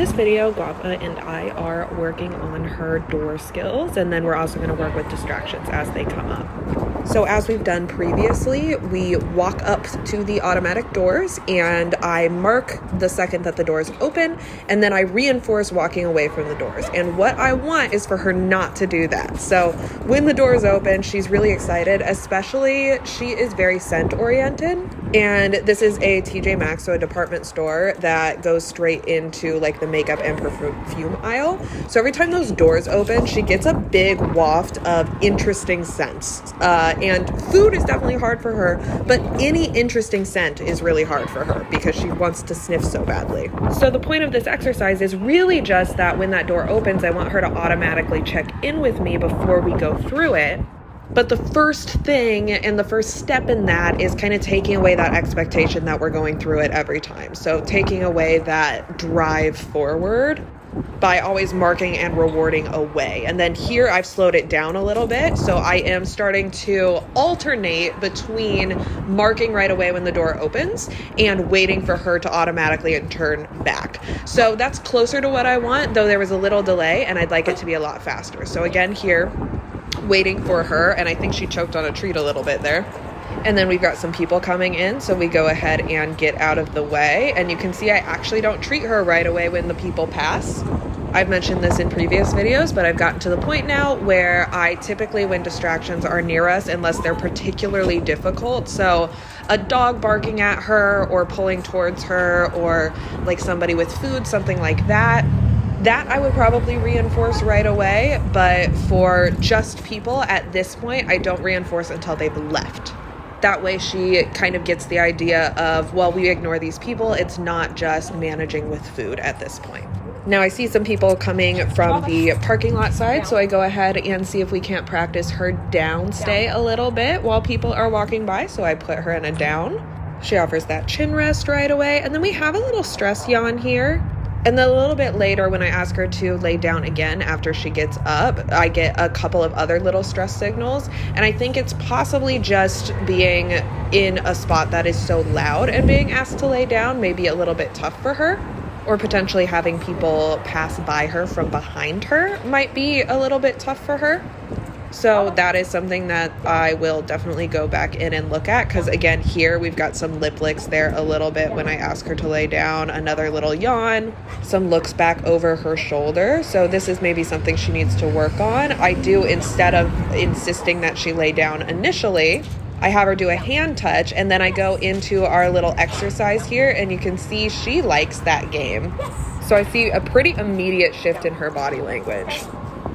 this video, Guava and I are working on her door skills, and then we're also going to work with distractions as they come up. So as we've done previously, we walk up to the automatic doors and I mark the second that the doors open, and then I reinforce walking away from the doors. And what I want is for her not to do that. So when the doors open, she's really excited, especially she is very scent oriented. And this is a TJ Maxx, so a department store that goes straight into like the makeup and perfume aisle. So every time those doors open, she gets a big waft of interesting scents. And food is definitely hard for her, but any interesting scent is really hard for her because she wants to sniff so badly. So the point of this exercise is really just that when that door opens, I want her to automatically check in with me before we go through it. But the first thing and the first step in that is kind of taking away that expectation that we're going through it every time. So taking away that drive forward by always marking and rewarding away. And then here I've slowed it down a little bit. So I am starting to alternate between marking right away when the door opens and waiting for her to automatically turn back. So that's closer to what I want, though there was a little delay and I'd like it to be a lot faster. So again, here, waiting for her, and I think she choked on a treat a little bit there. And then we've got some people coming in, so we go ahead and get out of the way. And you can see I actually don't treat her right away when the people pass. I've mentioned this in previous videos, but I've gotten to the point now where I typically, when distractions are near us, unless they're particularly difficult, so a dog barking at her or pulling towards her, or like somebody with food, something like that I would probably reinforce right away. But for just people at this point, I don't reinforce until they've left. That way she kind of gets the idea of, well, we ignore these people. It's not just managing with food at this point. Now I see some people coming from the parking lot side, so I go ahead and see if we can't practice her down stay a little bit while people are walking by. So I put her in a down. She offers that chin rest right away. And then we have a little stress yawn here. And then a little bit later, when I ask her to lay down again after she gets up, I get a couple of other little stress signals. And I think it's possibly just being in a spot that is so loud and being asked to lay down, maybe a little bit tough for her. Or potentially having people pass by her from behind her might be a little bit tough for her. So that is something that I will definitely go back in and look at, because again, here we've got some lip licks there a little bit when I ask her to lay down, another little yawn, some looks back over her shoulder. So this is maybe something she needs to work on. I do, instead of insisting that she lay down initially, I have her do a hand touch, and then I go into our little exercise here, and you can see she likes that game. So I see a pretty immediate shift in her body language.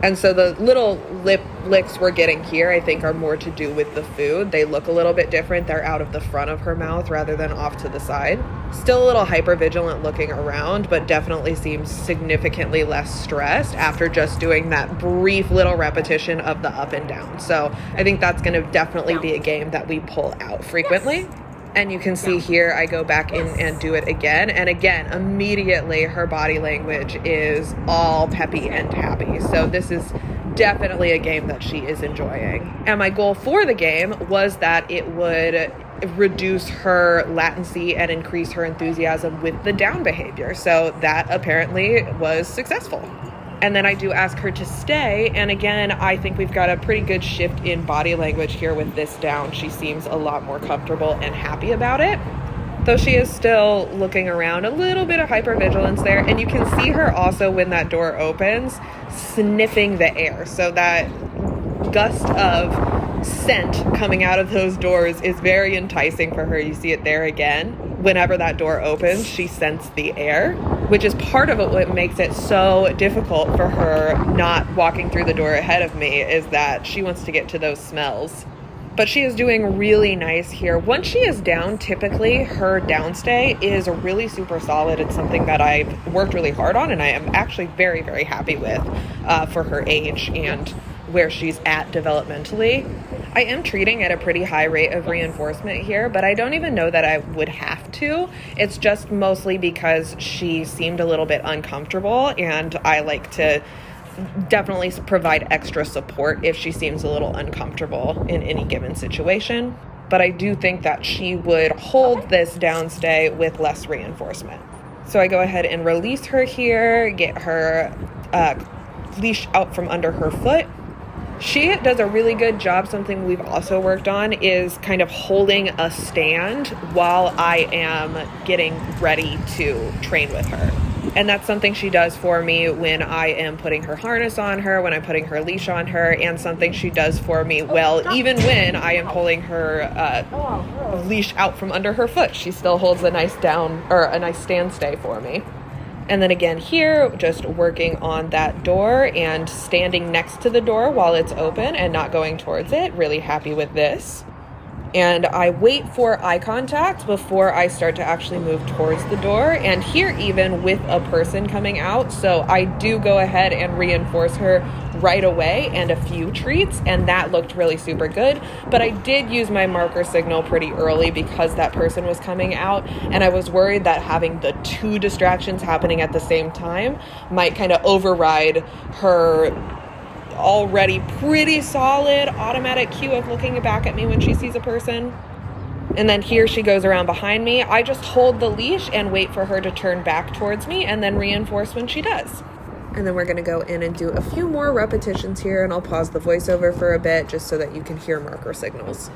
And so the little lip licks we're getting here, I think, are more to do with the food. They look a little bit different. They're out of the front of her mouth rather than off to the side. Still a little hypervigilant looking around, but definitely seems significantly less stressed after just doing that brief little repetition of the up and down. So I think that's going to definitely be a game that we pull out frequently. And you can see here, I go back in and do it again. And again, immediately her body language is all peppy and happy. So this is definitely a game that she is enjoying. And my goal for the game was that it would reduce her latency and increase her enthusiasm with the down behavior. So that apparently was successful. And then I do ask her to stay. And again, I think we've got a pretty good shift in body language here with this down. She seems a lot more comfortable and happy about it, though she is still looking around, a little bit of hypervigilance there. And you can see her also, when that door opens, sniffing the air. So that gust of scent coming out of those doors is very enticing for her. You see it there again. Whenever that door opens, she scents the air, which is part of it. What makes it so difficult for her not walking through the door ahead of me is that she wants to get to those smells. But she is doing really nice here. Once she is down, typically her downstay is really super solid. It's something that I've worked really hard on, and I am actually very, very happy with for her age and where she's at developmentally. I am treating at a pretty high rate of reinforcement here, but I don't even know that I would have to. It's just mostly because she seemed a little bit uncomfortable, and I like to definitely provide extra support if she seems a little uncomfortable in any given situation. But I do think that she would hold this downstay with less reinforcement. So I go ahead and release her here, get her leash out from under her foot. She does a really good job. Something we've also worked on is kind of holding a stand while I am getting ready to train with her. And that's something she does for me when I am putting her harness on her, when I'm putting her leash on her, and something she does for me even when I am pulling her leash out from under her foot. She still holds a nice stand stay for me. And then again here, just working on that door and standing next to the door while it's open and not going towards it. Really happy with this. And I wait for eye contact before I start to actually move towards the door. And here even with a person coming out. So I do go ahead and reinforce her right away and a few treats. And that looked really super good. But I did use my marker signal pretty early because that person was coming out. And I was worried that having the two distractions happening at the same time might kind of override her already pretty solid automatic cue of looking back at me when she sees a person. And then here she goes around behind me. I just hold the leash and wait for her to turn back towards me and then reinforce when she does. And then we're going to go in and do a few more repetitions here, and I'll pause the voiceover for a bit just so that you can hear marker signals.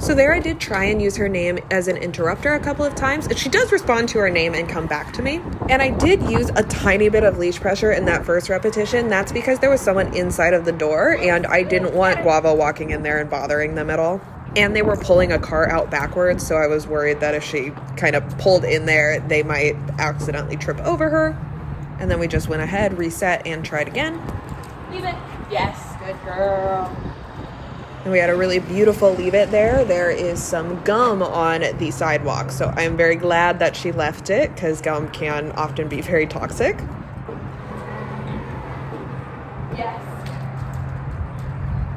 So there I did try and use her name as an interrupter a couple of times. And she does respond to her name and come back to me. And I did use a tiny bit of leash pressure in that first repetition. That's because there was someone inside of the door and I didn't want Guava walking in there and bothering them at all. And they were pulling a car out backwards, so I was worried that if she kind of pulled in there, they might accidentally trip over her. And then we just went ahead, reset, and tried again. Leave it. Yes, good girl. And we had a really beautiful leave it there. There is some gum on the sidewalk. So I'm very glad that she left it because gum can often be very toxic. Yes.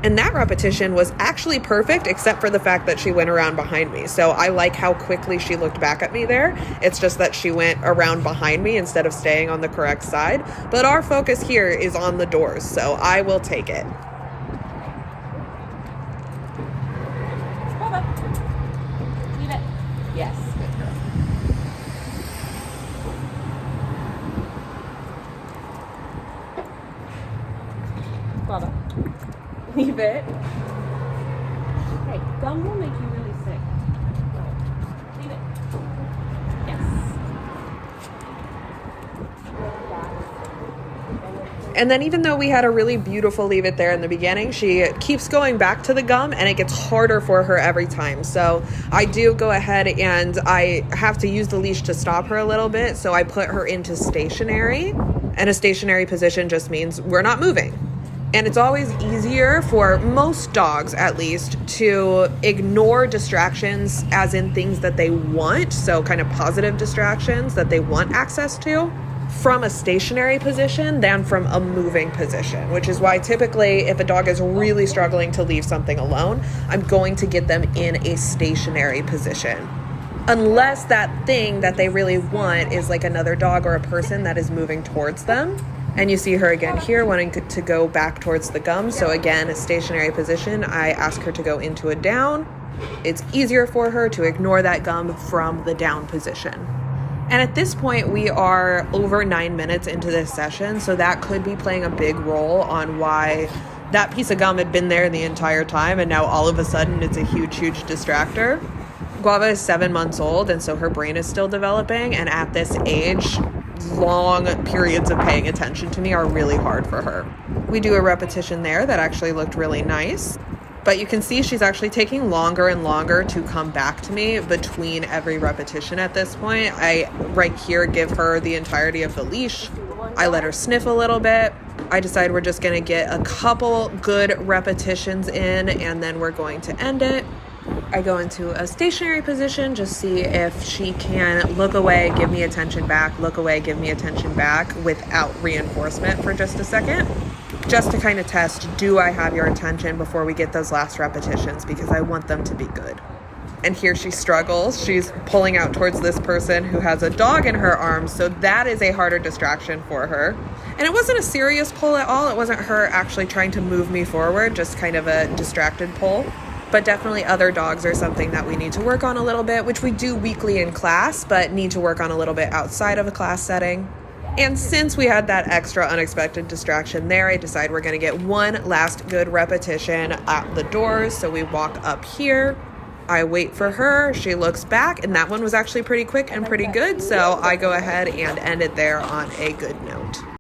And that repetition was actually perfect except for the fact that she went around behind me. So I like how quickly she looked back at me there. It's just that she went around behind me instead of staying on the correct side. But our focus here is on the doors, so I will take it. Yes, good girl. Guava. Leave it. Hey, gum will make you really sick. Leave it. Yes. And then even though we had a really beautiful leave it there in the beginning, she keeps going back to the gum and it gets harder for her every time. So I do go ahead and I have to use the leash to stop her a little bit. So I put her into stationary, and a stationary position just means we're not moving. And it's always easier for most dogs, at least, to ignore distractions as in things that they want. So kind of positive distractions that they want access to from a stationary position than from a moving position, which is why typically if a dog is really struggling to leave something alone, I'm going to get them in a stationary position. Unless that thing that they really want is like another dog or a person that is moving towards them. And you see her again here wanting to go back towards the gum. So again, a stationary position, I ask her to go into a down. It's easier for her to ignore that gum from the down position. And at this point, we are over 9 minutes into this session, so that could be playing a big role on why that piece of gum had been there the entire time, and now all of a sudden it's a huge, huge distractor. Guava is 7 months old, and so her brain is still developing, and at this age, long periods of paying attention to me are really hard for her. We do a repetition there that actually looked really nice. But you can see she's actually taking longer and longer to come back to me between every repetition at this point. I, right here, give her the entirety of the leash. I let her sniff a little bit. I decide we're just going to get a couple good repetitions in, and then we're going to end it. I go into a stationary position, just see if she can look away, give me attention back, look away, give me attention back without reinforcement for just a second, just to kind of test, do I have your attention before we get those last repetitions, because I want them to be good. And here she struggles. She's pulling out towards this person who has a dog in her arms, so that is a harder distraction for her. And it wasn't a serious pull at all. It wasn't her actually trying to move me forward, just kind of a distracted pull. But definitely other dogs are something that we need to work on a little bit, which we do weekly in class, but need to work on a little bit outside of a class setting. And since we had that extra unexpected distraction there, I decided we're going to get one last good repetition at the doors. So we walk up here. I wait for her. She looks back, and that one was actually pretty quick and pretty good. So I go ahead and end it there on a good note.